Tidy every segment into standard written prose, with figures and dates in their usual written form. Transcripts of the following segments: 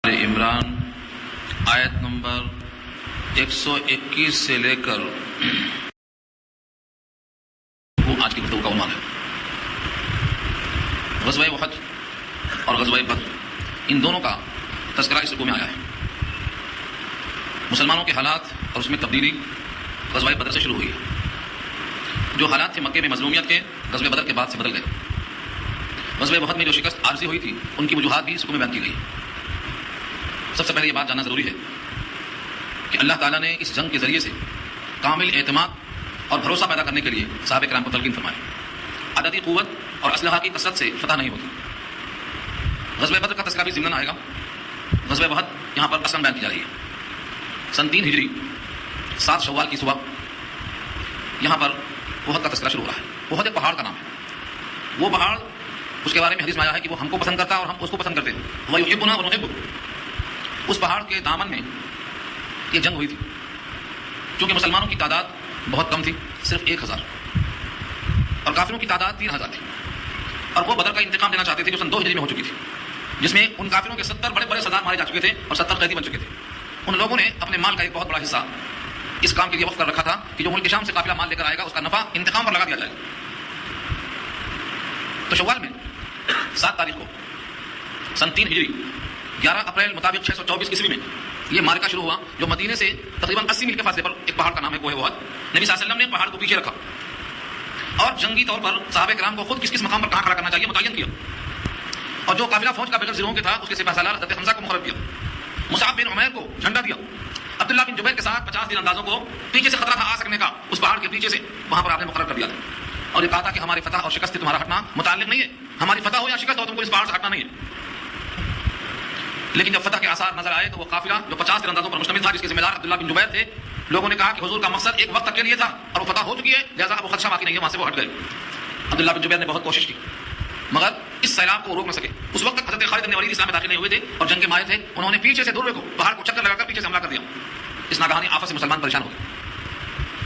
عمران آیت نمبر 121 سے لے کر وہ آج کی گفتگو کا عنوان ہے۔ غزوہ احد اور غزوہ بدر ان دونوں کا تذکرہ اس رکوع میں آیا ہے۔ مسلمانوں کے حالات اور اس میں تبدیلی غزوہ بدر سے شروع ہوئی ہے۔ جو حالات تھے مکے میں مظلومیت کے، غزوہ بدر کے بعد سے بدل گئے۔ غزوہ احد میں جو شکست عارضی ہوئی تھی ان کی وجوہات بھی اس رکوع میں بیان کی گئی۔ سب سے پہلے یہ بات جاننا ضروری ہے کہ اللہ تعالیٰ نے اس جنگ کے ذریعے سے کامل اعتماد اور بھروسہ پیدا کرنے کے لیے صحابہ کرام کو تلقین فرمائی۔ عددی قوت اور اسلحہ کی کثرت سے فتح نہیں ہوتی۔ غزوہ بدر کا تذکرہ بھی ضمن آئے گا۔ غزوہ احد یہاں پر اصلاً بیان کی جا رہی ہے۔ سن 3 ہجری 7 شوال کی صبح یہاں پر احد کا تذکرہ شروع ہو رہا ہے۔ احد ایک پہاڑ کا نام ہے۔ وہ پہاڑ اس کے بارے میں حدیث میں آیا ہے کہ وہ ہم کو پسند کرتا ہے اور ہم اس کو پسند کرتے ہیں۔ وَيُحِبُّنَا وَنُحِبُّهُ۔ اس پہاڑ کے دامن میں یہ جنگ ہوئی تھی۔ چونکہ مسلمانوں کی تعداد بہت کم تھی، صرف 1000، اور کافروں کی تعداد 3000 تھی، اور وہ بدر کا انتقام لینا چاہتے تھے جو سن 2 ہجری میں ہو چکی تھی، جس میں ان کافروں کے 70 بڑے بڑے سردار مارے جا چکے تھے اور 70 قیدی بن چکے تھے۔ ان لوگوں نے اپنے مال کا ایک بہت بڑا حصہ اس کام کے لیے وقف کر رکھا تھا کہ جو ملک شام سے قافلہ مال لے کر آئے گا اس کا نفع انتقام پر لگا دیا جائے گا۔ تو شوال میں 7 تاریخ کو سن 3 ہجری 11 اپریل مطابق 624 عیسوی میں یہ معرکہ شروع ہوا، جو مدینے سے تقریباً 80 میل کے فاصلے پر ایک پہاڑ کا نام ہے کوہ احد۔ نبی صلی اللہ علیہ وسلم نے پہاڑ کو پیچھے رکھا اور جنگی طور پر صحابہ کرام کو خود کس کس مقام پر کہاں کھڑا کرنا چاہیے متعین کیا، اور جو قافلہ فوج کا بغیر زیروں کے تھا اس کے سپہ سالار حضرت حمزہ کو مقرر کیا، مصعب بن عمیر کو جھنڈا دیا، عبداللہ بن جبیر کے ساتھ 50 تیر اندازوں کو پیچھے سے خطرہ تھا آ سکنے کا، اس پہاڑ کے پیچھے سے وہاں پر آپ نے مقرر کر دیا تھا، اور یہ کہا تھا کہ ہماری فتح اور شکست سے تمہارا ہٹنا متعلق نہیں ہے، ہماری فتح ہو یا شکست ہو تم کو اس پہاڑ سے ہٹنا نہیں ہے۔ لیکن جب فتح کے آثار نظر آئے تو وہ قافلہ جو 50 تیر اندازوں پر مشتمل تھا، جس کے ذمہ دار عبداللہ بن جبیر تھے، لوگوں نے کہا کہ حضور کا مقصد ایک وقت تک کے لیے تھا اور وہ فتح ہو چکی ہے، لہٰذا اب وہ خدشہ باقی نہیں ہے، وہاں سے وہ ہٹ گئے۔ عبداللہ بن جبیر نے بہت کوشش کی مگر اس سیلاب کو روک نہ سکے۔ اس وقت تک حضرت خالد بن ولید اسلام میں داخل نہیں ہوئے تھے اور جنگ کے مائل تھے، انہوں نے پیچھے سے دورے کو پہاڑ کو چکر لگا کر پیچھے سے حملہ کر دیا۔ اس ناگہانی آفت سے مسلمان پریشان ہو گئے۔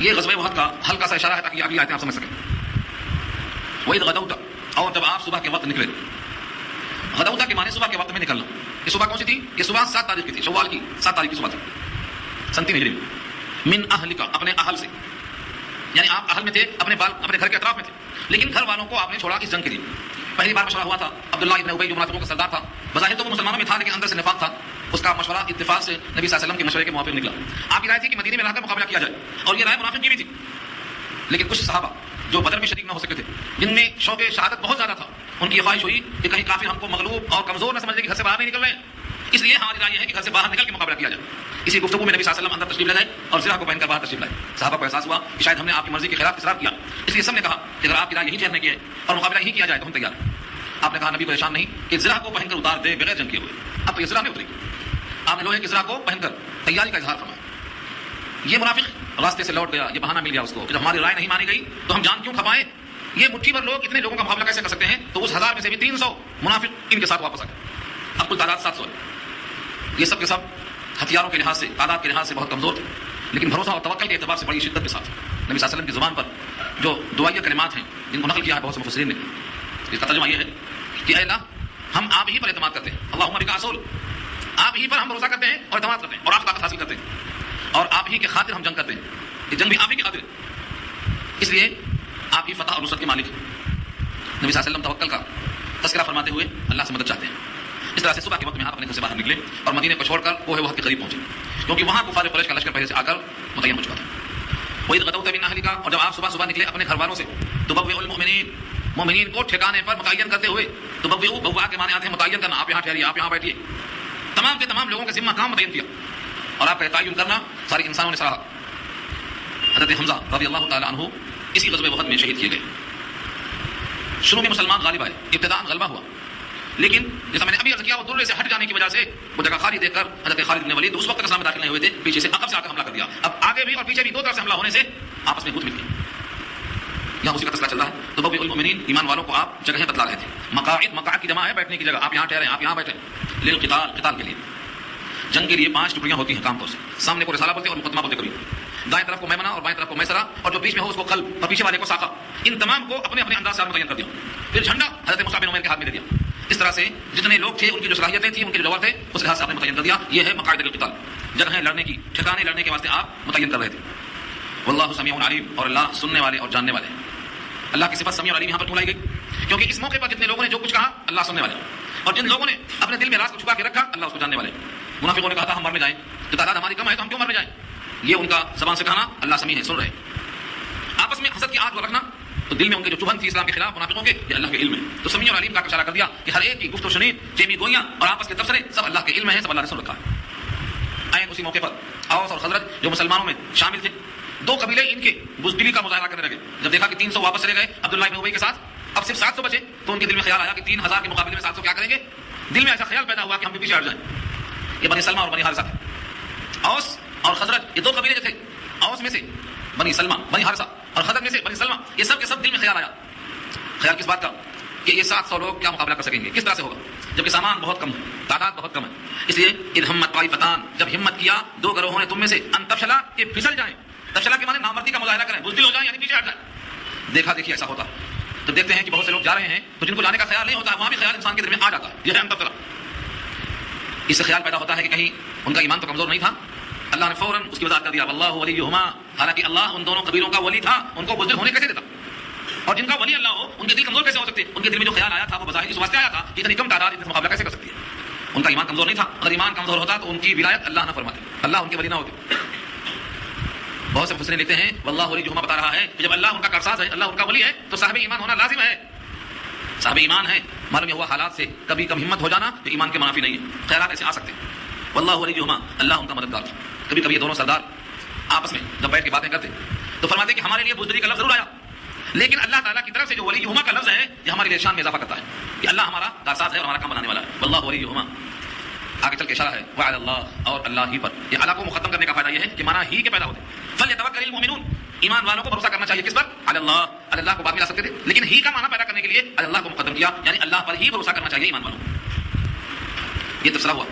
یہ غزوہ احد کا ہلکا سا اشارہ ہے تاکہ اگلی آیتیں آپ سمجھ سکیں۔ وَإِذْ غَدَوْتَ، اور جب آپ صبح کے وقت نکلے۔ غدوتا کے معنی صبح کے وقت میں نکلنا۔ یہ صبح کون سی تھی؟ یہ صبح 7 تاریخ کی تھی، شوال کی 7 تاریخ کی صبح تھی سن 3 ہجری میں۔ من اہلک، اپنے اہل سے، یعنی آپ اہل میں تھے، اپنے گھر کے اطراف میں تھے، لیکن گھر والوں کو آپ نے چھوڑا اس جنگ کے لیے۔ پہلی بار مشورہ ہوا تھا، عبداللہ ابن ابی جو منافقوں کا سردار تھا، بظاہر تو وہ مسلمانوں میں تھا لیکن اندر سے نفاق تھا، اس کا مشورہ اتفاق سے نبی صلی اللہ علیہ وسلم کے مشورے کے موافق نکلا۔ آپ کی رائے تھی کہ مدینے میں رہ کر مقابلہ کیا جائے، اور یہ رائے منافق کی بھی تھی، لیکن کچھ صحابہ جو بدر میں شریک نہ ہو سکے تھے، جن میں شوق شہادت بہت زیادہ تھا، ان کی یہ خواہش ہوئی کہ کہیں کافر ہم کو مغلوب اور کمزور نہ سمجھ لے کہ گھر سے باہر نہیں نکل رہے ہیں، اس لیے ہماری رائے یہ ہے کہ گھر سے باہر نکل کے مقابلہ کیا جائے۔ اسی گفتگو میں نبی صلی اللہ علیہ وسلم اندر تشریف لے گئے اور زرہ کو پہن کر باہر تشریف لائے۔ صحابہ کو احساس ہوا کہ شاید ہم نے آپ کی مرضی کے خلاف اصرار کیا، اس لیے سب نے کہا کہ اگر آپ کی رائے یہی ٹھہرنے کی ہے اور مقابلہ یہی کیا جائے تو ہم تیار ہیں۔ آپ نے کہا نبی پریشان نہیں کہ زرہ کو پہن کر اتار دے بغیر جنگ کیے ہوئے، اب تو یہ زرہ نہیں اتری، آپ نے لوہے کی زرہ کو پہن کر تیاری کا اظہار فرمایا۔ یہ منافق راستے سے لوٹ گیا، یہ بہانہ مل گیا اس کو کہ جب ہماری رائے نہیں مانی گئی تو ہم جان کیوں کھپائیں، یہ مٹھی بھر لوگ اتنے لوگوں کا مقابلہ کیسے کر سکتے ہیں؟ تو اس 1000 میں سے بھی 300 منافق ان کے ساتھ واپس آ گئے۔ اب کل تعداد 700 ہے۔ یہ سب کے سب ہتھیاروں کے لحاظ سے، تعداد کے لحاظ سے بہت کمزور تھے، لیکن بھروسہ اور توکل کے اعتبار سے بڑی شدت کے ساتھ نبی صلی اللہ علیہ وسلم کی زبان پر جو دعائیہ کلمات ہیں جن کو نقل کیا ہے بہت سے مفسرین نے، اس کا ترجمہ یہ ہے کہ اے اللہ ہم آپ ہی پر اعتماد کرتے ہیں، اللہم بک اصول، آپ ہی پر ہم بھروسہ کرتے ہیں اور اعتماد کرتے ہیں اور آپ طاقت حاصل کرتے ہیں، اور آپ ہی کے خاطر ہم جنگ کرتے ہیں، یہ جنگ بھی آپ ہی کی خاطر ہے، اس لیے آپ ہی فتح اور نصرت کے مالک ہیں۔ نبی صلی اللہ علیہ وسلم توکل کا تذکرہ فرماتے ہوئے اللہ سے مدد چاہتے ہیں۔ اس طرح سے صبح کے وقت میں آپ اپنے گھر سے باہر نکلے اور مدینے کو چھوڑ کر کوہ احد کے قریب پہنچے، کیونکہ وہاں کفار قریش کا لشکر پہلے سے آ کر متعین ہو چکا تھا۔ وَإِذْ غَدَوْتَ مِنْ أَهْلِكَ، اور جب آپ صبح نکلے اپنے گھر والوں سے، تُبَوِّئُ الْمُؤْمِنِينَ، مومنین کو ٹھکانے پر متعین کرتے ہوئے، تُبَوِّئُ بوا کے معنی آتے ہیں متعین کرنا، آپ یہاں ٹھہریے، آپ یہاں بیٹھیے، تمام کے تمام لوگوں کے ذمہ کام متعین کیا، اور آپ کا تعین کرنا سارے انسانوں نے سراہا۔ حضرت حمزہ رضی اللہ تعالی عنہ اسی غزوہ احد میں شہید کیے گئے۔ شروع میں مسلمان غالب آئے، ابتداء غلبہ ہوا، لیکن جیسا میں نے ابھی عرض کیا وہ درے سے ہٹ جانے کی وجہ سے وہ جگہ خالی دیکھ کر حضرت خالد بن ولید اس وقت تک اسلام میں داخل نہیں ہوئے تھے، پیچھے سے عقب سے آ کر حملہ کر دیا۔ اب آگے بھی اور پیچھے بھی دو طرف سے حملہ ہونے سے آپس میں گھٹ مل گئی۔ یہاں اسی کا تذکرہ چل رہا ہے۔ تو تبوئ المؤمنین، ایمان والوں کو آپ جگہیں بتلا رہے تھے۔ مقاعد، مقاعد کی جمع ہے بیٹھنے کی جگہ، آپ یہاں ٹھہرے، آپ یہاں بیٹھے، للقتال، قتال کے لیے۔ جنگ کے لیے 5 ٹکڑیاں ہوتی ہیں عام طور سے، سامنے کو رسالہ بولتے اور مقدمہ بولتے کبھی، دائیں طرف کو میمنہ اور بائیں طرف کو میسرہ، اور جو بیچ میں ہو اس کو قلب، اور پیچھے والے کو ساقہ۔ ان تمام کو اپنے اپنے انداز سے متعین کر دیا۔ پھر جھنڈا حضرت مصعب بن عمیر کے ہاتھ میں دے دیا۔ اس طرح سے جتنے لوگ تھے ان کی جو صلاحیتیں تھیں ان کے جو جوہر تھے اس لحاظ سے آپ نے متعین کر دیا. یہ ہے مقاعد القتال، جگہیں لڑنے کی، ٹھکانے لڑنے کے واسطے آپ متعین کر رہے تھے. واللہ سمیع علیم، اور اللہ سننے والے اور جاننے والے. اللہ کی صفت سمیع اور علیم یہاں پر کیوں لائی گئی؟ کیونکہ اس موقع پر جتنے لوگوں نے جو کچھ کہا اللہ سننے والے، اور جن لوگوں نے اپنے دل میں راز کو چھپا کے رکھا اللہ اس کو جاننے والے. منافقوں نے کہا تھا ہم مرنے جائیں، تو تعداد ہماری کم ہے تو ہم کیوں مرنے جائیں. یہ ان کا زبان سے کہنا اللہ سمیع ہے، سن رہے. آپس میں حسد کی آگ کو رکھنا، تو دل میں ان کے جو چبھن تھی اسلام کے خلاف منافقوں کے، یہ اللہ کے علم ہے. تو سمیع اور علیم کا اشارہ کر دیا کہ ہر ایک کی گفت و شنید، چیمی گوئیاں اور آپس کے تبصرے سب اللہ کے علم ہے، سب اللہ نے سن رکھا ہے. آئے اسی موقع پر اوس اور خزرج جو مسلمانوں میں شامل تھے، دو قبیلے ان کے بزدلی کا مظاہرہ کرنے لگے. جب دیکھا کہ 300 واپس چلے گئے عبداللہ بن ابی کے ساتھ، اب صرف 700 بچے، تو ان کے دل میں خیال آیا کہ 3000 کے مقابلے میں 700 کیا کریں گے. دل میں ایسا خیال پیدا ہوا کہ ہم بھی پیچھے ہٹ جائیں. یہ بنی سلمہ اور بنی حارثہ، اوس اور خزرج، یہ دو قبیلے جو تھے، اوس میں سے بنی سلمہ بنی حارثہ اور خزرج میں سے بنی سلمہ، یہ سب کے سب دل میں خیال آیا. خیال کس بات کا؟ کہ یہ 700 لوگ کیا مقابلہ کر سکیں گے، کس طرح سے ہوگا، جبکہ سامان بہت کم ہے، تعداد بہت کم ہے. اس لیے اذ ہمت طائفتان، جب ہمت کیا دو گروہوں نے تم میں سے، ان تفشلا، کہ پھسل جائیں. تفشلا کے معنی نامردی کا مظاہرہ کریں، بزدل ہو جائیں یعنی پیچھے ہٹ جائیں. دیکھا دیکھی ایسا ہوتا. تو دیکھتے ہیں کہ بہت سے لوگ جا رہے ہیں تو جن کو جانے کا خیال نہیں ہوتا، وہاں بھی خیال انسان کے دل میں آ جاتا ہے. یہ ہے ان تفشلا. اس سے خیال پیدا ہوتا ہے کہ کہیں ان کا ایمان تو کمزور نہیں تھا. اللہ نے فوراً اس کی وضاحت کر دیا واللہ ولیہما، حالانکہ اللہ ان دونوں قبیلوں کا ولی تھا، ان کو بزدل ہونے کیسے دیتا. اور جن کا ولی اللہ ہو ان کے دل کمزور کیسے ہو سکتے؟ ان کے دل میں جو خیال آیا تھا وہ بظاہر اس واسطے آیا تھا کہ اتنی کم تعداد اس مقابلہ کیسے کر سکتی ہے. ان کا ایمان کمزور نہیں تھا. اگر ایمان کمزور ہوتا تو ان کی ولایت اللہ نہ فرماتے، اللہ ان کے ولی نہ ہوتے. بہت سے مفسرین لکھتے ہیں واللہ ولیہما بتا رہا ہے کہ جب اللہ ان کا کارساز ہے، اللہ ان کا ولی ہے، تو صاحب ایمان ہونا لازم ہے. صاحب ایمان ہے، معلوم ہوا حالات سے کبھی کم ہمت ہو جانا تو ایمان کے منافی نہیں ہے. خیالات ایسے آ سکتے ہیں. واللہ ولیہما، اللہ ان کا مددگار. کبھی کبھی یہ دونوں سردار آپس میں جب بیٹھ کے باتیں کرتے تو فرماتے کہ ہمارے لیے بزدلی کا لفظ ضرور آیا، لیکن اللہ تعالیٰ کی طرف سے جو ولیہما کا لفظ ہے یہ ہمارے لیے شان میں اضافہ کرتا ہے کہ اللہ ہمارا کارساز ہے اور ہمارا کام بنانے والا ہے. واللہ ولیہما، آگے چل کے اشارہ ہے وعلی اللہ، اور اللہ ہی پر. یہ اللہ کو مختم کرنے کا فائدہ یہ ہے کہ معنی ہی کے پیدا ہوتے. فلیتوکل المؤمنون، ایمان والوں کو بھروسہ کرنا چاہیے کس پر؟ علی اللہ. اللہ کو بعد میں لا سکتے تھے لیکن ہی کا معنی پیدا کرنے کے لیے اللہ کو مقدم کیا، یعنی اللہ پر ہی بھروسہ کرنا چاہیے ایمان والوں کو. یہ تبصرہ ہوا.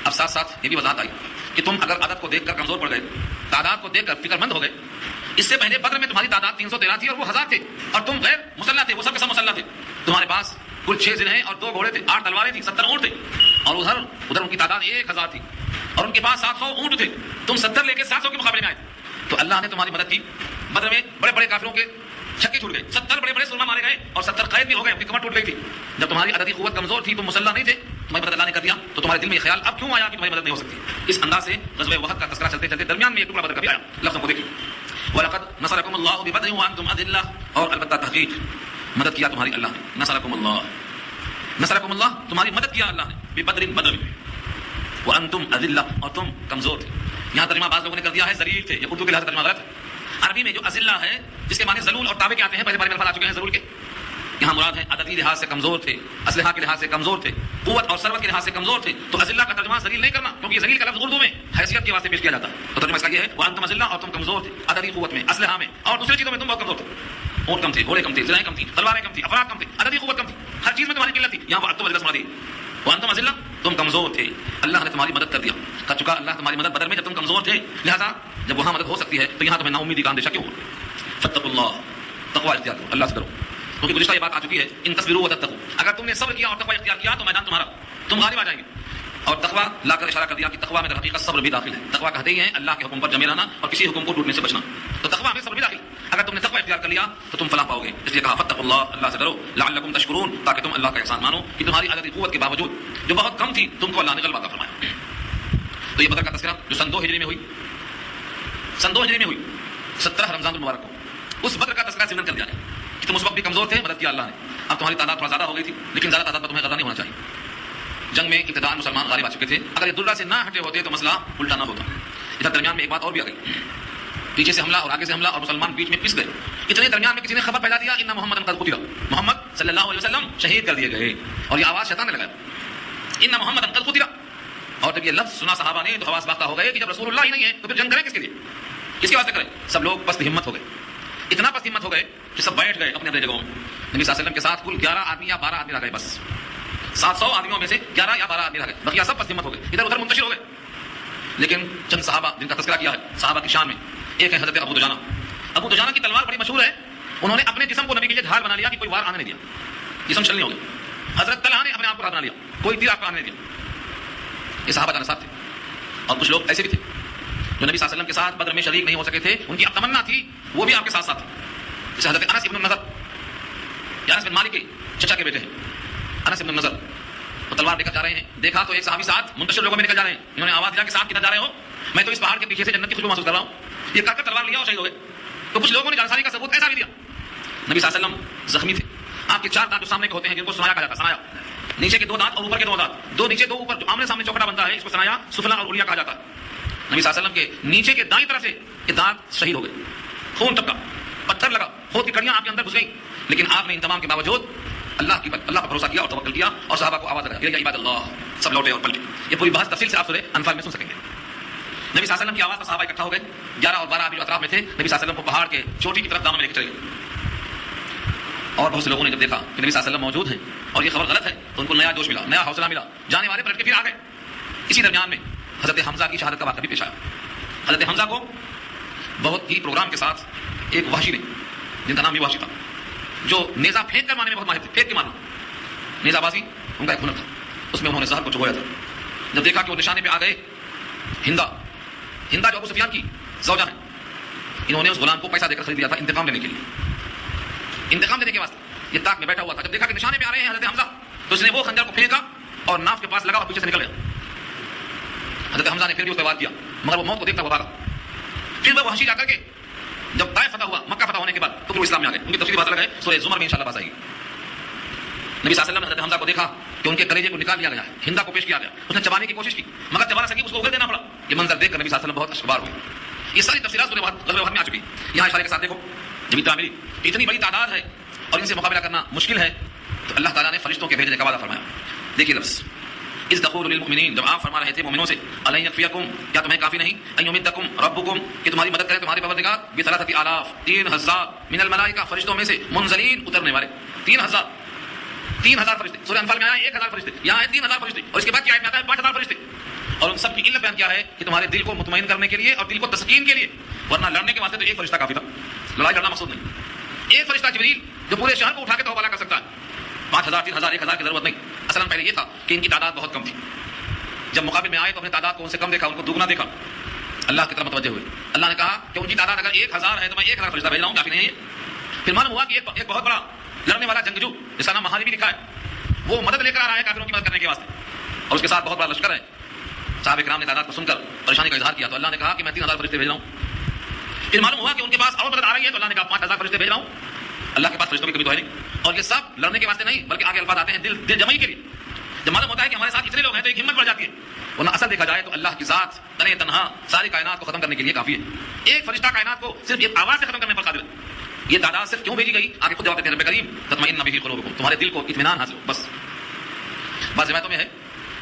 اب ساتھ ساتھ یہ بھی وضاحت آئی کہ تم اگر عدد کو دیکھ کر کمزور پڑ گئے، تعداد کو دیکھ کر فکر مند ہو گئے. اس سے پہلے بدر میں تمہاری تعداد 313 تھی اور وہ 1000 تھے، اور تم غیر مسلح تھے، وہ سب کے سب مسلح تھے. تمہارے پاس کل 6 ضلع ہیں اور 2 گھوڑے تھے، 8 تلواریں تھیں، 70 اونٹ تھے. اور ادھر ان کی تعداد 1000 تھی اور ان کے پاس 700 اونٹ تھے. تم 70 لے کے 700 کے مقابلے میں آئے. تو اللہ نے تمہاری مدد کی. بدر میں بڑے بڑے کافروں کے چھکے چھوٹ گئے، 70 بڑے بڑے سرما مارے گئے اور 70 قید بھی ہو گئے، ان کی کمر ٹوٹ گئی تھی. جب تمہاری عددی قوت کمزور تھی، تم مسلح نہیں تھے، تمہاری مدد اللہ نے کر دیا. تو تمہارے دل میں یہ خیال اب کیوں آیا کہ تمہاری مدد نہیں ہو سکتی؟ اس انداز سے غزوہ احد کا تذکرہ چلتے چلتے درمیان میں ایک ٹکڑا بدر کا بھی آیا. لفظوں کو دیکھیں وَلَقَدْ نَصَرَكُمُ اللَّهُ بِبَدْرٍ وَأَنْتُمْ أَذِلَّةٌ، اور البتہ تحقیق مدد کیا تمہاری اللہ نے. نصرکم اللہ، تمہاری مدد کیا اللہ نے ببدر، بدر میں. وَأَنْتُمْ أَذِلَّةٌ، اور تم کمزور تھے. یہاں ترجمہ بعض لوگوں نے کر دیا ہے ذلیل تھے، یہ اردو کے لحاظ سے ترجمہ غلط ہے. عربی میں جو اذلہ ہے جس کے معنی ذلول اور تابع کے آتے ہیں، پہلے بارے میں الفاظ آ چکے ہیں ذلول کے. یہاں مراد ہے عددی لحاظ سے کمزور تھے، اسلحہ کے لحاظ سے کمزور تھے، قوت اور ثروت کے لحاظ سے کمزور تھے. تو اذلہ کا ترجمہ ذلیل نہیں کرنا، کیونکہ ذلیل کا لفظ اردو میں حیثیت کے واسطے پیش کیا جاتا ہے. تو ترجمہ اس کا یہ ہے وانتم اذلہ، اور تم کمزور تھے عددی قوت میں، اسلحہ میں، اور دوسری چیزوں میں تم بہت کمزور تھے. اونٹ کم تھے، گھوڑے کم تھے، ذرائع کم تھی، تلواریں کم تھی، افراد کم تھے، عددی قوت کم تھی، ہر چیز میں تمہاری قلت تھی. یہاں وانتم اذلہ مراد ہے، وانتم اذلہ، تم کمزور تھے، اللہ نے تمہاری مدد کر دیا. کر چکا اللہ تمہاری مدد بدر میں جب تم کمزور تھے، لہذا جب وہاں مدد ہو سکتی ہے تو یہاں تمہیں نا امیدی کا اندیشہ کیوں؟ فاتقوا اللہ، تقوی اختیار کرو، اللہ سے ڈرو. کیونکہ گزشتہ یہ بات آ چکی ہے ان تصبروا وتتقوا، اگر تم نے صبر کیا اور تقوی اختیار کیا تو میدان تمہارا، تم غالب آ جائیں گے. اور تقوی لا کر اشارہ کر دیا کہ تقوی میں در حقیقت صبر بھی داخل ہے. تقوی کہتے ہی ہیں اللہ کے حکم پر جمے رہنا اور کسی حکم کو ٹوٹنے سے بچنا. تو تقوی میں صبر بھی داخل. اگر تم نے تقوی اختیار کر لیا تو تم فلاح پاؤ گے. اس لیے کہا فاتقوا اللہ، اللہ سے ڈرو، لعلکم تشکرون، تاکہ تم اللہ کا احسان مانو کہ تمہاری عددی قوت کے باوجود جو بہت کم تھی تم کو اللہ نے غلبہ عطا فرمایا. تو یہ بدر کا تذکرہ جو سن 2 ہجری میں ہوئی، سن 2 ہجری میں ہوئی 17 رمضان المبارک کو، اس بدر کا تذکرہ ضمن کر دیا گیا کہ تم اس وقت بھی کمزور تھے، مدد کیا اللہ نے. اب تمہاری تعداد تھوڑا زیادہ ہو گئی تھی، لیکن زیادہ تعداد پر تمہیں غضب نہیں ہونا چاہیے. جنگ میں ابتداء مسلمان غالب آ چکے تھے. اگر یہ درہ سے نہ ہٹے ہوتے تو مسئلہ الٹا نہ ہوتا. ادھر درمیان میں ایک بات اور بھی آ گئی، پیچھے سے حملہ اور آگے سے حملہ اور مسلمان بیچ میں پس گئے. اتنے درمیان میں کسی نے خبر پھیلا دیا ان محمد قد قتل، محمد صلی اللہ علیہ وسلم شہید کر دیے گئے. اور یہ آواز شیطان نے لگایا ان محمد قد قتل. اور جب یہ لفظ سنا صحابہ نے تو حواس باختہ ہو گئے کہ جب رسول اللہ ہی نہیں ہے تو پھر جنگ کریں کس کے لیے، کس کے واسطے کریں. سب لوگ پست ہمت ہو گئے، اتنا پست ہمت ہو گئے کہ سب بیٹھ گئے اپنے اپنے جگہوں میں. نبی صلی اللہ علیہ وسلم کے ساتھ کل 11 آدمی یا 12 آدمی رہ گئے، بس 700 آدمیوں میں سے 11 یا 12 آدمی رہ گئے، بقیہ سب پست ہمت ہو گئے، ادھر ادھر منتشر ہو گئے. لیکن چند صحابہ جن کا تذکرہ کیا ہے صحابہ کی شان میں، ایک ہے حضرت ابو دجانہ. ابو دجانہ کی تلوار بڑی مشہور ہے. انہوں نے اپنے جسم کو نبی کے لیے ڈھال بنا لیا کہ کوئی وار آنے نہیں دیا، جسم چھلنی ہو گئی. حضرت طلحہ نے اپنے آپ کو راہ بنا لیا, کوئی تیر آپ کو آنے نہیں دیا. یہ صحابہ جان ساتھ تھے. اور کچھ لوگ ایسے بھی تھے جو نبی صلی اللہ علیہ وسلم کے ساتھ بدر میں شریک نہیں ہو سکے تھے, ان کی اب تمنا تھی وہ بھی آپ کے ساتھ ساتھ تھے. جیسے حضرت انس ابن النضر, انس بن مالک کے چچا کے بیٹے ہیں انس ابن النضر, وہ تلوار لے کر جا رہے ہیں, دیکھا تو ایک صحابی ساتھ منتشر لوگوں میں نکل جا رہے ہیں. انہوں نے آواز دیا کہ صاحب کدھر جا رہے ہو؟ میں تو اس پہاڑ کے پیچھے سے جنت کی خوشبو محسوس کر رہا ہوں. یہ کر تلوار لیا اور شہید ہو گئے. تو کچھ لوگوں نے جانساری کا ثبوت ایسا بھی دیا. نبی صلی اللہ علیہ وسلم زخمی تھے, آپ کے 4 دانت جو سامنے کے ہوتے ہیں جن کو سنایا کہا جاتا ہے, سنایا نیچے کے 2 دانت اور اوپر کے 2 دانت, 2 نیچے 2 اوپر, جو آمنے سامنے چوکھٹا بنتا ہے اس کو سنایا سفلا اور اولیا کہا جاتا ہے. نبی صلی اللہ علیہ وسلم کے نیچے کے دائیں طرف سے یہ دانت شہید ہو گئے, خون ٹپکا, پتھر لگا, خود کی کڑیاں آپ کے اندر گھس گئیں. لیکن آپ نے ان تمام کے باوجود اللہ پر بھروسہ کیا اور توکل کیا اور صحابہ کو آواز لگائی, یا عباد اللہ, سب لوٹے اور پلٹے. یہ پوری بحث تفصیل سے آپ سورہ انفال میں سن سکیں گے. نبی صلی اللہ علیہ وسلم کی آواز پر صحابہ اکٹھا ہو گئے. 11 اور 12 آدمی جو اطراف میں تھے نبی صلی اللہ علیہ وسلم کو پہاڑ کے چوٹی کی طرف دامن میں لے کے چلے گئے. اور بہت سے لوگوں نے جب دیکھا کہ نبی صلی اللہ علیہ وسلم موجود ہیں اور یہ خبر غلط ہے تو ان کو نیا جوش ملا, نیا حوصلہ ملا, جانے والے پلٹ کے پھر آ گئے. اسی درمیان میں حضرت حمزہ کی شہادت کا واقعہ بھی پیش آیا. حضرت حمزہ کو بہت ہی پروگرام کے ساتھ ایک وحشی نے, جن کا نام بھی وحشی تھا, جو نیزہ پھینک کر مارنے میں بہت ماہر تھے, پھینک کے مارنا, نیزہ بازی ان کا ایک ہنر تھا. اس میں انہوں نے زہر کو چبویا تھا. جب دیکھا کہ وہ نشانے پہ آ گئے, ہندا جو ابو سفیان کی زوجہ ہے, انہوں نے اس غلام کو پیسہ دے کر خرید لیا تھا انتقام لینے کے لیے, انتقام دینے کے واسطے. یہ تاک میں بیٹھا ہوا تھا. جب دیکھا کہ نشانے پہ آ رہے ہیں حضرت حمزہ, تو اس نے وہ خنجر کو پھینکا اور ناف کے پاس لگا اور پیچھے سے نکل گیا. حضرت حمزہ نے پھر بھی اس پہ وار کیا, مگر وہ موت کو دیکھتا ہوا بھاگا. پھر وہ وحشی جا کر کے جب طائف فتح ہوا, مکہ فتح ہونے کے بعد, تو وہ اسلام میں آ گئے. ان کی تفصیلی بات الگ ہے, سورہ زمر میں انشاءاللہ بات آئے گی. نبی صلی اللہ علیہ وسلم نے حضرت حمزہ کو دیکھا کہ ان کے کلیجے کو نکال لیا گیا ہے, ہندا کو پیش کیا گیا. اس نے چبانے کی کوشش کی مگر چبا نہ سکی, اس کو اگل دینا پڑا. یہ منظر دیکھ کر نبی صلی اللہ علیہ وسلم بہت اشکبار ہوئے. یہ ساری تفصیلات سورہ غزوہ احد میں آ چکی. یہاں اشارے کے ساتھ دیکھو, جب اتنا ملی اتنی بڑی تعداد ہے اور ان سے مقابلہ کرنا مشکل ہے, تو اللہ تعالیٰ نے فرشتوں کے بھیجنے کا وعدہ فرمایا. دیکھیے لفظ اذ تقول للمؤمنین, جب آپ فرما رہے تھے مومنوں سے, الن یکفیکم, کیا تمہیں کافی نہیں, ان یمدکم ربکم, کہ تمہاری مدد کرے تمہارے پروردگار, بثلاثۃ آلاف, 3000 من الملائکہ, فرشتوں میں سے, منزلین, اترنے والے, 3000 فرشتے. سورہ انفال میں آیا 1000 فرشتے, یہاں ہے 3000 فرشتے, اور اس کے بعد کیا آیت میں آتا ہے 5000 فرشتے. اور ان سب کی علت بیان کیا ہے کہ تمہارے دل کو مطمئن کرنے کے لیے اور دل کو تسکین کے لیے, ورنہ لڑنے کے واسطے تو ایک فرشتہ کافی تھا, لڑائی لڑنا مقصود نہیں. ایک فرشتہ جبریل جو پورے شہر کو اٹھا کے توبہ کر سکتا ہے, 5000 3000 1000 کی ضرورت نہیں. اصل پہلے یہ تھا کہ ان کی تعداد بہت کم تھی. جب مقابل میں آئے تو اپنے تعداد کو ان سے کم دیکھا, ان کو دوگنا دیکھا, اللہ کی طرف متوجہ ہوئے. اللہ نے کہا کہ ان کی تعداد اگر 1000 ہے تو میں 1000 فرشتہ بھیج رہا ہوں, کافی نہیں ہے. پھر معلوم ہوا کہ ایک بہت بڑا لڑنے والا جنگجو, جس کا نام مہادی بھی لکھا ہے, وہ مدد لے کر آ رہا ہے کافروں کی مدد کرنے کے واسطے, اور اس کے ساتھ بہت بڑا لشکر ہے. صحابہ کرام نے تعداد کو سن کر پریشانی کا اظہار کیا, تو اللہ نے کہا کہ میں 3000 فرشتے بھیج رہا ہوں. پھر معلوم ہوا کہ ان کے پاس اور مدد آ رہی ہے, تو اللہ نے کہا 5000 فرشتے بھیج رہا ہوں. اللہ کے پاس فرشتوں کی کمی تو ہے نہیں, اور یہ سب لڑنے کے واسطے نہیں بلکہ آگے الفاظ آتے ہیں دل جمعی کے لیے. جب معلوم ہوتا ہے کہ ہمارے ساتھ اتنے لوگ ہیں تو ایک ہمت بڑھ جاتی ہے, ورنہ اصل دیکھا جائے تو اللہ کی ذات تنہا تنہا ساری کائنات کو ختم کرنے کے لیے کافی ہے. ایک فرشتہ کائنات کو صرف ایک آواز سے ختم کرنے پر قادر ہے. یہ تعداد صرف کیوں بھیجی گئی, آگے خود جواب دیتے ہیں رب کریم, تطمئن بہ قلوبکم, تمہارے دل کو اطمینان حاصل ہو بس. بعض روایتوں میں ہے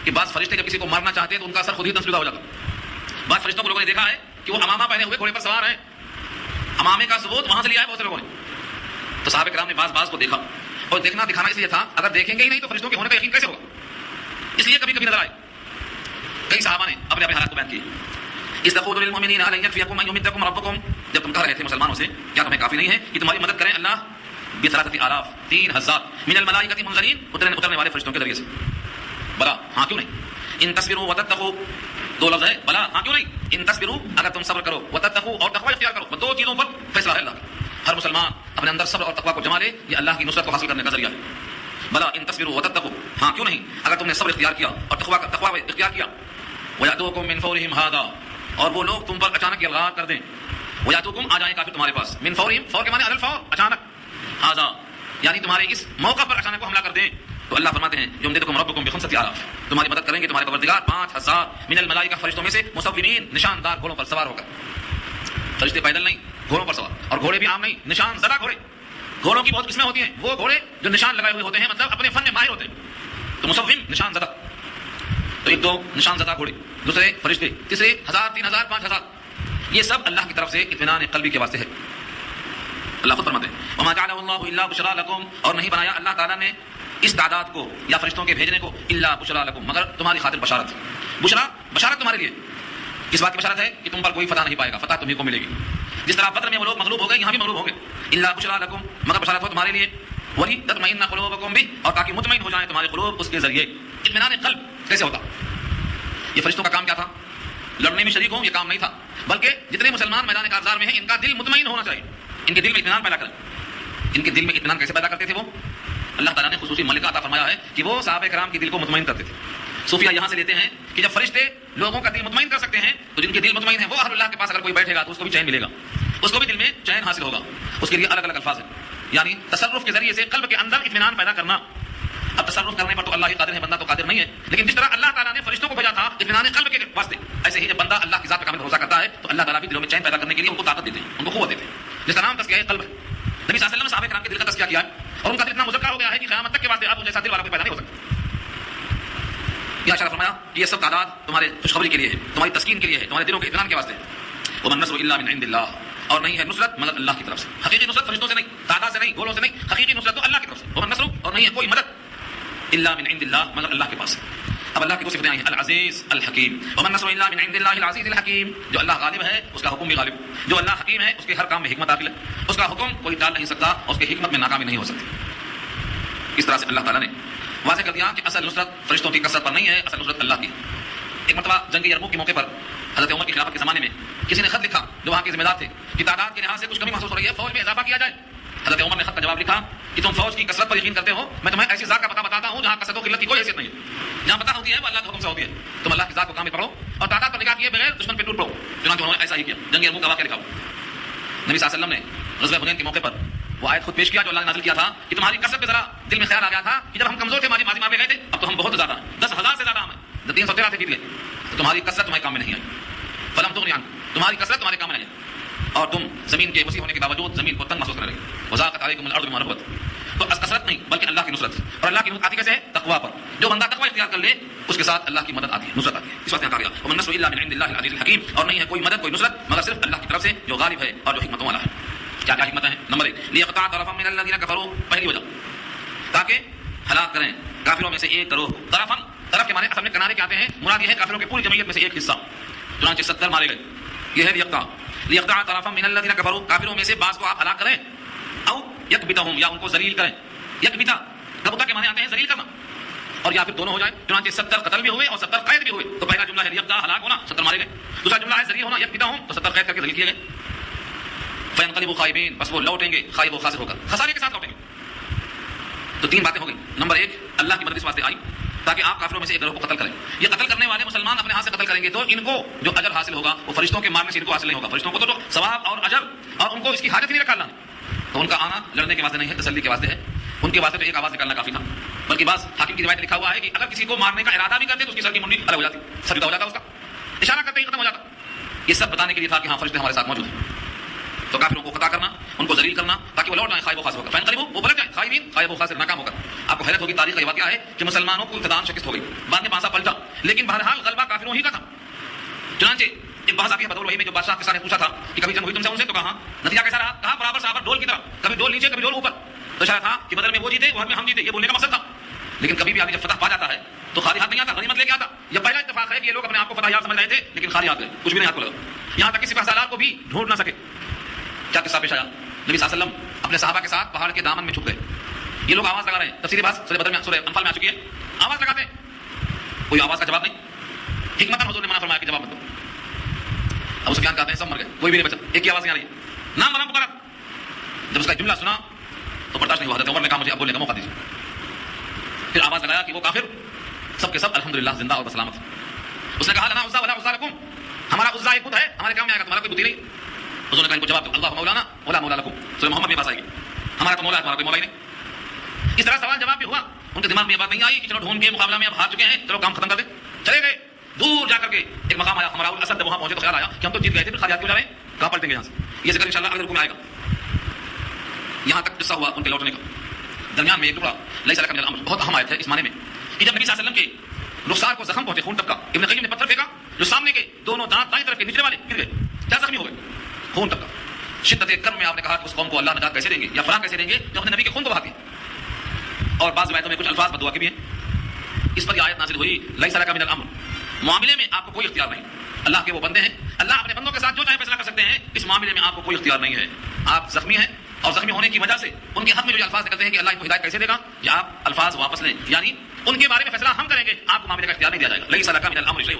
کہ بعض فرشتے جب کسی کو مارنا چاہتے ہیں تو ان کا سر خود ہی تنسلدہ ہو جاتا. بعض فرشتوں کو لوگوں نے دیکھا ہے کہ وہ امامہ پہنے ہوئے گھوڑے پر سوار ہیں, امامے کا ثبوت وہاں سے لیا ہے بہت سے لوگوں نے. تو صحابہ کرام نے بعض کو دیکھا, اور دیکھنا دکھانا اس لیے تھا, اگر دیکھیں گے ہی نہیں تو فرشتوں کے ہونے کا یقین کیسے ہوگا, اس لیے کبھی نظر آئے. کئی صحابہ نے اپنے حالات کو بیان کیے. استغفروا للمؤمنین ان یکفیکم ان یمدکم ربکم, جب تم کہہ رہے تھے مسلمانوں سے کیا تمہیں کافی نہیں ہے کہ تمہاری مدد کریں اللہ, بثلاثۃ آلاف, 3000 من الملائکۃ منزلین, اترنے والے فرشتوں کے ذریعے سے. بلا, ہاں کیوں نہیں. ان تصبروا وتتقوا, 2 لفظ ہے, بلا ہاں کیوں نہیں. ان تصبروا, اگر تم صبر کرو, وتتقوا, اور تقوی اختیار کرو, 2 چیزوں پر فیصلہ ہے اللہ کا. ہر مسلمان اپنے اندر صبر اور تقوی کو جما لے, یہ اللہ کی نصرت کو حاصل کرنے کا ذریعہ ہے. بلا ان تصبروا وتتقوا, ہاں کیوں نہیں, اگر تم نے صبر اختیار کیا اور تقوی اختیار کیا. ویاتوکم من فورہم ھذا, اور وہ لوگ تم پر اچانک الغار کر دیں. ویاتوکم, آ جائیں کافر تمہارے پاس. من فورہم, فور کے معنی علی الفور, اچانک. ھذا یعنی تمہارے اس موقع پر اچانک کو حملہ کر دیں. تو اللہ فرماتے ہیں یمددکم ربکم بخمسۃ آلاف, تمہاری مدد کریں گے تمہارے پروردگار 5000 من الملائکہ, فرشتوں میں سے, مصومین, نشاندار گھوڑوں پر سوار ہو کر. فرشتے پیدل نہیں, گھوڑوں پر سوار, اور گھوڑے بھی عام نہیں, نشان زدہ گھوڑے. گھوڑوں کی بہت قسمیں ہوتی ہیں, وہ گھوڑے جو نشان لگائے ہوئے ہوتے ہیں, مطلب اپنے فن میں ماہر ہوتے ہیں. تو مصوم, نشان زدہ, تو 1 2 نشان زدہ گھوڑے, دوسرے فرشتے, تیسرے 1000 3000 5000. یہ سب اللہ کی طرف سے اطمینان قلبی کے واسطے ہے. اللہ خود فرماتے ہیں وما جعلہ اللہ الا بشرا لکم, اور نہیں بنایا اللہ تعالیٰ نے اس تعداد کو یا فرشتوں کے بھیجنے کو الا بشرا لکم, مگر تمہاری خاطر بشارت. بشارت تمہارے لیے. کس بات کی بشارت ہے؟ کہ تم پر کوئی فتح نہیں پائے گا, فتح تمہیں کو ملے گی. جس طرح بدر میں وہ لوگ مغلوب ہو گئے, یہاں بھی مغلوب ہو گئے. الا بشرا لکم, مگر بشارت ہو تمہارے لیے. وَلِتَطْمَئِنَّ قُلُوبُكُمْ بِهِ، اور تاکہ مطمئن ہو جائیں تمہارے قلوب اس کے ذریعے. اطمینان قلب کیسے ہوتا؟ یہ فرشتوں کا کام کیا تھا؟ لڑنے میں شریک ہوں یہ کام نہیں تھا، بلکہ جتنے مسلمان میدان کارزار میں ہیں ان کا دل مطمئن ہونا چاہیے، ان کے دل میں اطمینان پیدا کریں. ان کے دل میں اطمینان کیسے پیدا کرتے تھے وہ؟ اللہ تعالیٰ نے خصوصی ملکہ عطا فرمایا ہے کہ وہ صحابہ کرام کے دل کو مطمئن کرتے تھے. صوفیہ یہاں سے لیتے ہیں کہ جب فرشتے لوگوں کا دل مطمئن کر سکتے ہیں تو جن کے دل مطمئن ہیں وہ اہل اللہ کے پاس اگر کوئی بیٹھے گا تو اس کو بھی چین ملے گا، اس کو بھی دل میں چین حاصل ہوگا. اس کے لیے الگ الگ الفاظ ہیں، یعنی تصرف کے ذریعے سے قلب کے اندر اطمینان پیدا کرنا. اب تصرف کرنے پر تو اللہ ہی قادر ہے، بندہ تو قادر نہیں ہے، لیکن جس طرح اللہ تعالیٰ نے فرشتوں کو بھیجا تھا اطمینان قلب کے واسطے، ایسے ہی جب بندہ اللہ کی ذات پر کامل بھروسہ کرتا ہے تو اللہ تعالیٰ بھی دلوں میں چین پیدا کرنے کے لیے ان کو طاقت دیتے ہیں، ان کو قوت دیتے ہیں، جس کا نام تزکیہ قلب ہے. نبی صلی اللہ علیہ وسلم نے صحابہ کرام کے دل کا تزکیہ کیا ہے اور ان کا دل اتنا مزکہ ہو گیا ہے کہ قیامت تک کے واسطے آپ جیسا دل والا کوئی پیدا نہیں ہو سکتا. یہ اشارہ فرمایا کہ یہ سب تعداد تمہارے خوشخبری کے لیے ہے، تمہاری تسکین کے لیے ہے، تمہارے دلوں کے اطمینان کے واسطے. وَمَن نَّصْرُ إِلَّا مِنْ عِندِ اللَّهِ، اور نہیں ہے نصرت مگر اللہ کی طرف سے. حقیقی نصرت فرشتوں سے نہیں، تعداد سے نہیں، گولوں سے نہیں، حقیقی نصرت تو اللہ کی طرف سے. وَمَن نَّصْرُ، اور نہیں ہے کوئی مدد إِلَّا مِنْ عِندِ اللَّهِ مگر اللہ کے پاس سے. اب اللہ کی دو صفتیں آئی ہیں، العزیز الحکیم. وَمَن نَّصْرُ إِلَّا مِنْ عِندِ اللَّهِ العزیز الحکیم. جو اللہ غالب ہے اس کا حکم بھی غالب، جو اللہ حکیم ہے اس کے ہر کام میں حکمت داخل ہے، اس کا حکم کوئی ٹال نہیں سکتا اور اس کی حکمت میں ناکامی نہیں ہو سکتی. اس طرح سے اللہ تعالیٰ نے واضح کر دیا کہ اصل نصرت فرشتوں کی کثرت پر نہیں ہے، اصل نصرت اللہ کی. ایک مرتبہ جنگ یرموک کے موقع پر حضرت عمر کی خلافت کے زمانے میں کسی نے خط لکھا جو وہاں کے ذمہ دار تھے کہ تعداد کے لحاظ سے کچھ کمی محسوس ہو رہی ہے، فوج میں اضافہ کیا جائے. حضرت عمر نے خط کا جواب لکھا کہ تم فوج کی کثرت پر یقین کرتے ہو، میں تمہیں ایسی ذات کا پتہ بتاتا ہوں جہاں کثرت و قلت کی کوئی حیثیت نہیں ہے. جہاں پتہ ہوتی ہے وہ اللہ کے حکم سے ہوتی ہے. تم اللہ کی ذات کو کامل پڑھو اور تعداد پر نگاہ کیے بغیر دشمن پہ ٹوٹ پڑو. چنانچہ انہوں نے ایسا ہی کیا. جنگ یرموک کا واقعہ لکھا. نبی صلی اللہ علیہ وسلم نے غزوہ حنین کے موقع پر وہ آیت خود پیش کیا جو اللہ نے نازل کیا تھا کہ تمہاری کثرت پہ ذرا دل میں خیال آ گیا تھا کہ جب ہم کمزور تھے ماضی مار گئے تھے، اب تو ہم بہت زیادہ ہیں، 10,000 سے زیادہ ہم ہیں، جب 313 سے جیت گئے تو تمہاری کثرت تمہارے کام میں نہیں آئی. فلم تغنی عنکم، تمہاری کثرت تمہارے کام میں نہیں آئی اور تم زمین کے وسیع ہونے کے باوجود زمین کو تنگ محسوس کرنے لگے. وضاقت علیکم الارض بما رحبت. تو کثرت نہیں بلکہ اللہ کی نصرت، اور اللہ کی نصرت آتی کیسے ہے؟ تقویٰ پر. جو بندہ تقویٰ اختیار کر لے اس کے ساتھ اللہ کی مدد آتی ہے، نصرت آتی ہے. اس وقت یہاں کہا گیا ومن نصر الا من عند اللہ العزیز الحکیم، اور نہیں ہے کوئی مدد کوئی نصرت مگر صرف اللہ کی طرف سے جو غالب ہے اور جو حکمتوں والا ہے. کیا کیا حکمتیں ہیں؟ نمبر 1 لیقطع طرفا من الذین کفروا، پہلی وجہ تاکہ ہلاک کریں کافروں میں سے ایک گروہ کو. طرف کے معنی اصل میں کنارے کے آتے ہیں، مراد یہ ہے کافروں کی پوری جمعیت میں سے ایک حصہ. چنانچہ 70 مارے گئے. یہ ہے لیقطع طرفا من الذین کفروا، کافروں میں سے بعض کو آپ ہلاک کریں. او یکبتہم، یا ان کو ذلیل کریں. یکبتا کبتا کے معنی آتے ہیں ذلیل کرنا، اور یا پھر دونوں ہو جائے. چنانچہ 70 قتل بھی ہوئے اور 70 قید بھی ہوئے. تو پہلا جملہ ہے لیقطع ہلاک ہونا، 70 مارے گئے. دوسرا جملہ ہے ذلیل ہونا، یکبتہم، تو 70 قید کر کے ذلیل کیے گئے. فینقلبوا خائبین، بس وہ لوٹیں گے خائب و خاسر ہو کر، خسارے کے ساتھ لوٹیں گے. تو 3 باتیں ہو گئی. نمبر 1 اللہ کی مدد اس واسطے آئی تاکہ آپ کافروں میں سے ایک گروہ کو قتل کریں. یہ قتل کرنے والے مسلمان اپنے ہاتھ سے قتل کریں گے تو ان کو جو اجر حاصل ہوگا وہ فرشتوں کے مارنے سے ان کو حاصل نہیں ہوگا. فرشتوں کو تو ثواب اور اجر اور ان کو اس کی حاجت نہیں رکھا اللہ نے. تو ان کا آنا لڑنے کے واسطے نہیں ہے، تسلی کے واسطے ہے. ان کے واسطے تو ایک آواز نکالنا کافی تھا. بلکہ بعض حاکم کی روایت میں لکھا ہوا ہے کہ اگر کسی کو مارنے کا ارادہ بھی کرتے تو اس کی سر کی منڈی الگ ہو جاتی، سر جدا ہو جاتا، اس کا اشارہ کرتے ہی ختم ہو جاتا. یہ سب بتانے کے لیے تھا کہ ہاں فرشتے ہمارے ساتھ موجود ہیں. تو کافروں کو خطا کرنا، ان کو ذلیل کرنا تاکہ وہ لوٹ جائیں خائب و خاسر ہو کر. فینقلبوا، وہ پلٹ جائیں خائبین، خائب و خاسر، ناکام ہو کر. آپ کو حیرت ہوگی تاریخ کا یہ واقعہ ہے کہ مسلمانوں کو ابتداءً شکست ہو گئی، بعد میں پانسا پلٹا، لیکن بہرحال غلبہ کافروں ہی کا تھا. چنانچہ ایک بحث آتی ہے بدول وحی میں جو بادشاہ کے ساتھ پوچھا تھا کہ کبھی جنگ ہوئی تم سے ان سے، تو کہا نتیجہ کیسا رہا؟ کہا برابر برابر ڈول کی طرح، کبھی ڈول نیچے کبھی ڈول اوپر. تو اشارہ تھا کہ بدر میں وہ جیتے، وہاں میں ہم جیتے، یہ بولنے کا مقصد تھا. لیکن کبھی بھی آدمی جب فتح پا جاتا ہے تو خالی ہاتھ نہیں آتا، غنیمت لے کے آتا. یہ پہلا اتفاق ہے کہ یہ لوگ اپنے آپ کو فتح یاب سمجھ رہے تھے لیکن خالی ہاتھ گئے، کچھ بھی نہیں ہاتھ کو لگا. یہاں تک کہ سپہ سالار کو بھی ڈھونڈ نہ سکے. کیا قصہ پیش آیا؟ نبی صلی اللہ علیہ وسلم اپنے صحابہ کے ساتھ پہاڑ کے دامن میں چھپ گئے. یہ لوگ آواز لگا رہے ہیں، تفسیری بات سورہ بدر میں سورہ انفال میں آ چکی ہے. آواز لگاتے ہیں، کوئی آواز کا جواب نہیں. حکمت حضور نے منع فرمایا کہ جواب مت دو. ابو سفیان کہتے ہیں سب مر گئے، کوئی بھی نہیں بچا، ایک کی آواز نہیں آ رہی، نام بنا پکارا. جب اس کا جملہ سنا تو برداشت نہیں ہوا. حضرت عمر نے کہا مجھے اب بولنے کا موقع دیجیے. پھر آواز لگایا کہ وہ کافر سب کے سب الحمدللہ زندہ اور بسلامت. اس نے کہا لنا عزا ولا عزا لکم، ہمارا عزا ایک بت ہے، ہمارے کام میں آئے گا، تمہارا کوئی بت نہیں. حضور نے کہا ان کو جواب دو اللہ مولانا ولا مولا لکم. سورہ محمد میں بات آئے گی، ہمارا تو مولا ہے، تمہارا کوئی مولا ہی نہیں. اس طرح سوال جواب بھی ہوا. ان کے دماغ میں یہ بات نہیں آئی کہ چلو ڈھونڈ کے مقابلہ میں اب ہار چکے ہیں، چلو کام ختم کر دیں. چلے گئے دور جا کر کے ایک مقام آیا ہمارا الاسد. جب وہاں پہنچے تو خیال آیا کہ ہم تو جیت گئے تھے، پھر خالی ہاتھ کیوں جا رہے ہیں، کہاں پلٹیں گے یہاں سے. یہ ذکر انشاءاللہ اگلے رکوع میں آئے گا. یہاں تک قصہ ہوا ان کے لوٹنے کا. درمیان میں ایک ٹکڑا لیس لک من الامر، بہت اہم آیت ہے اس معنی میں کہ جب نبی صلی اللہ علیہ وسلم کے رخسار کو زخم پہنچے، خون ٹپکا، ابن قیم نے پتھر پھینکا، جو سامنے کے دونوں دانت دائیں طرف کے نچلے والے گر گئے، کیا زخمی ہو گئے، خون ٹپکا. شدت کرم میں آپ نے کہا کہ اس قوم کو اللہ نجات کیسے دیں گے یا فلاح کیسے دیں گے جو اپنے نبی کے خون کو بہاتی. اور بعض روایتوں میں کچھ الفاظ بدعا کے بھی ہیں. اس پر یہ آیت نازل ہوئی لیس لک من الامر، معاملے میں آپ کو کوئی اختیار نہیں. اللہ کے وہ بندے ہیں، اللہ اپنے بندوں کے ساتھ جو چاہے فیصلہ کر سکتے ہیں. اس معاملے میں آپ کو کوئی اختیار نہیں ہے. آپ زخمی ہیں، اور زخمی ہونے کی وجہ سے ان کے حق میں جو الفاظ نکلتے ہیں کہ اللہ ان کو ہدایت کیسے دے گا، یا آپ الفاظ واپس لیں، یعنی ان کے بارے میں فیصلہ ہم کریں گے، آپ کو معاملے کا اختیار نہیں دیا جائے گا. لیس لک من الامر شیء،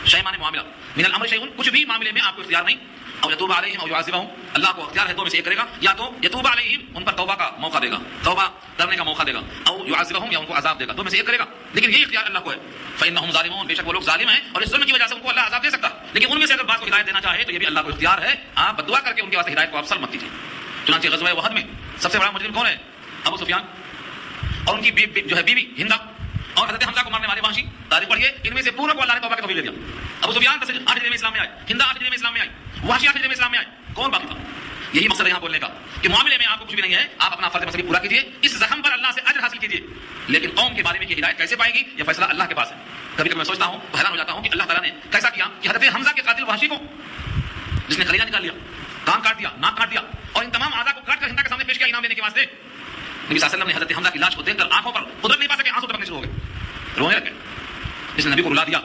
شیء معنی معاملہ، من الامر شیء کچھ بھی معاملے میں آپ کو اختیار نہیں. او یتوب علیہم او یعذبہم، اللہ کو اختیار ہے دو میں سے ایک کرے گا، یا تو یتوب علیہم ان پر توبہ کا موقع دے گا، توبہ کرنے کا موقع دے گا، او یعذبہم یا ان کو عذاب دے گا، دو میں سے ایک کرے گا. لیکن یہ اختیار اللہ کو ہے. فإنهم ظالمون، بے شک وہ لوگ ظالم ہیں اور اس ظلم کی وجہ سے ان کو اللہ عذاب دے سکتا ہے. لیکن ان میں سے اگر بعض کو ہدایت دینا چاہے تو یہ بھی اللہ کو اختیار ہے. آپ بد دعا کر کے ان کے واسطے ہدایت کو آپ سلب مت کیجیے. چنانچہ غزوہ احد میں سب سے بڑا مجرم کون ہے؟ ابو سفیان اور ان کی جو ہے بیوی ہندا اور حضرت حمزہ کو مارنے والے وحشی. تاریخ پڑھیے، ان میں سے پورا کو اللہ نے توبہ کی توفیق دے دیا. ابو سفیان 8 ہجری میں اسلام میں آئے، ہندا 8 ہجری میں اسلام میں آئی، وحشی 8 ہجری میں اسلام میں آئے. کون باقی تھا؟ یہی مقصد ہے یہاں بولنے کا کہ معاملے میں آپ کو کچھ بھی نہیں ہے، آپ اپنا فرض مذہبی پورا کیجیے، اس زخم پر اللہ سے اجر حاصل کیجیے. لیکن قوم کے بارے میں یہ ہدایت کیسے پائے گی، یہ فیصلہ اللہ کے پاس ہے. کبھی کبھی میں سوچتا ہوں تو حیران ہو جاتا ہوں کہ اللہ تعالیٰ نے کیسا کیا کہ حضرت حمزہ کے قاتل وحشی کو، جس نے کلیجہ نکال لیا، کان کاٹ دیا، ناک کاٹ دیا اور ان تمام اعضاء کو کاٹ کر ہندا کے سامنے پیش کیا انعام دینے کے واسطے. نبی صلی اللہ علیہ وسلم نے حضرت حمزہ کی لاش کو دیکھ کر آنکھوں پر قدرت نہیں پا سکے، آنسو ٹپکنے شروع ہو گئے، رونے لگے. جس نے نبی کو رلا دیا.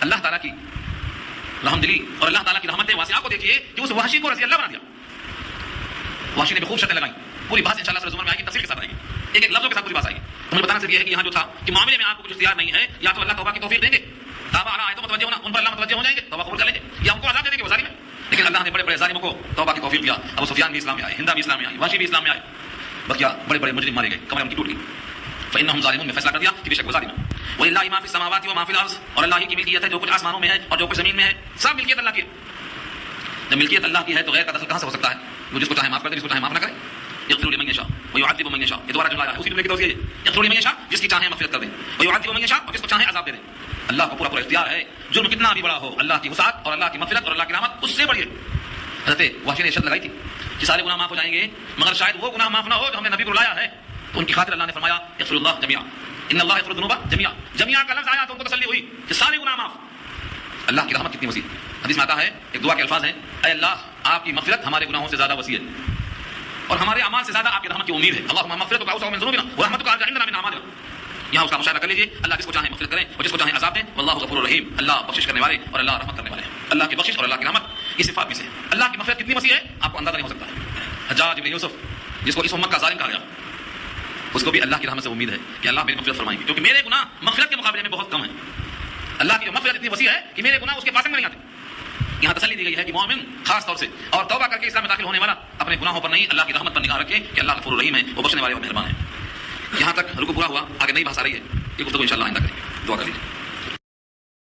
اللہ تعالیٰ کی رحم دلی اور اللہ تعالیٰ کی رحمت واسعہ کو دیکھیے کہ اس وحشی کو رضی اللہ بنا دیا. وحشی نے بھی خوب شرطیں لگائیں. پوری بات انشاءاللہ سورہ زمر میں آئے گی، تفصیل کے ساتھ آئے گی، ایک ایک لفظوں کے ساتھ پوری بات آئے گی. تو مجھے بتانا صرف یہ ہے کہ یہاں جو تھا کہ معاملے میں آپ کو کچھ اختیار نہیں ہے، یا تو اللہ توبہ کی توفیق دیں گے، توبہ اللہ آیتوں متوجہ ہونا، ان پر اللہ متوجہ ہو جائیں گے، توبہ قبول کر لیں گے، یا ان کو عذاب دے دیں گے وہ ظالم ہے. لیکن اللہ نے بڑے بڑے ظالموں کو توبہ کی توفیق دیا. ابو سفیان بھی اسلام میں آئے، ہندا بھی اسلام میں آئی، وحشی بھی اسلام میں آئے. بس کیا بڑے بڑے مجرم مارے گئے، کمریں ان کی ٹوٹ گئی. فإنهم ظالمون میں فیصلہ کر دیا کہ بے شک وہ ظالم ہے. وَلِلَّهِ مَا فِي السَّمَاوَاتِ وَمَا فِي الْأَرْضِ، اور اللہ ہی کی ملکیت ہے جو کچھ آسمانوں میں ہے اور جو کچھ زمین میں ہے، سب ملکیت اللہ کی ہے. جب ملکیت اللہ کی ہے تو غیر کا دخل کہاں سے ہو سکتا ہے؟ وہ جس کو چاہے معاف کر دے، جس کو چاہے معاف نہ کرے. یغفر لمن یشاء ویعذب من یشاء، یہ دوبارہ جملہ ہے اسی جملے کی توضیح ہے. یغفر لمن یشاء، جس کی چاہے مغفرت کر دے، ویعذب من یشاء، اور جس کو چاہے عذاب دے دے. اللہ کو پورا پورا اختیار ہے. جرم کتنا بھی بڑا ہو، اللہ کی وسعت اور اللہ کی مغفرت اور اللہ کی رحمت اس سے بڑی ہے. حضرت وحشی نے شرط لگائی تھی کہ سارے گناہ معاف ہو جائیں گے مگر شاید وہ گناہ معاف نہ ہو جو ہم نے نبی کو لایا ہے. تو ان کی خاطر اللہ نے فرمایا یغفر اللہ جميعا، ان اللہ یغفر الذنوب جميعا. جميعا کا لفظ آیا تو ان کو تسلی ہوئی کہ سارے گناہ معاف. اللہ کی رحمت کتنی وسیع. حدیث میں آتا ہے، ایک دعا کے الفاظ ہیں، اے اللہ آپ کی مغفرت ہمارے گناہوں سے زیادہ وسیع ہے اور ہمارے اعمال سے زیادہ آپ کی رحمت کی امید ہے. اللهم مغفرتک اوسع من ذنوبنا ورحمتک ارجع عندنا من اعمالنا. یہاں اس کا مشاہدہ کر لیجیے. اللہ جس کو چاہے مغفرت کریں اور جس کو چاہے عذاب دیں. واللہ غفور رحیم، اللہ بخشش کرنے والے اور اللہ رحمت کرنے والے ہیں. اللہ کی بخشش اور اللہ کی رحمت یہ صفات میں سے ہے. اللہ کی مغفرت کتنی وسیع ہے آپ کو اندازہ نہیں ہو سکتا ہے. حجاج بن یوسف جس کو اس امت کا ظالم کہا گیا، اس کو بھی اللہ کی رحمت سے امید ہے کہ اللہ میری مغفرت فرمائیں گے، کیونکہ میرے گناہ مغفرت کے مقابلے میں بہت کم ہیں. اللہ کی جو مغفرت اتنی وسیع ہے کہ میرے گناہ اس کے پاسنگ میں نہیں آتے. یہاں تسلی دی گئی ہے کہ مومن خاص طور سے اور توبہ کر کے اسلام میں داخل ہونے والا اپنے گناہوں پر نہیں، اللہ کی رحمت پر نگاہ رکھے کہ اللہ غفور رحیم ہے، وہ بخشنے والے اور مہربان ہے. یہاں تک رکوع پورا ہوا، آگے نئی بحث آ رہی ہے. یہ گفتگو انشاءاللہ آئندہ کریں گے. دعا کر لیجیے.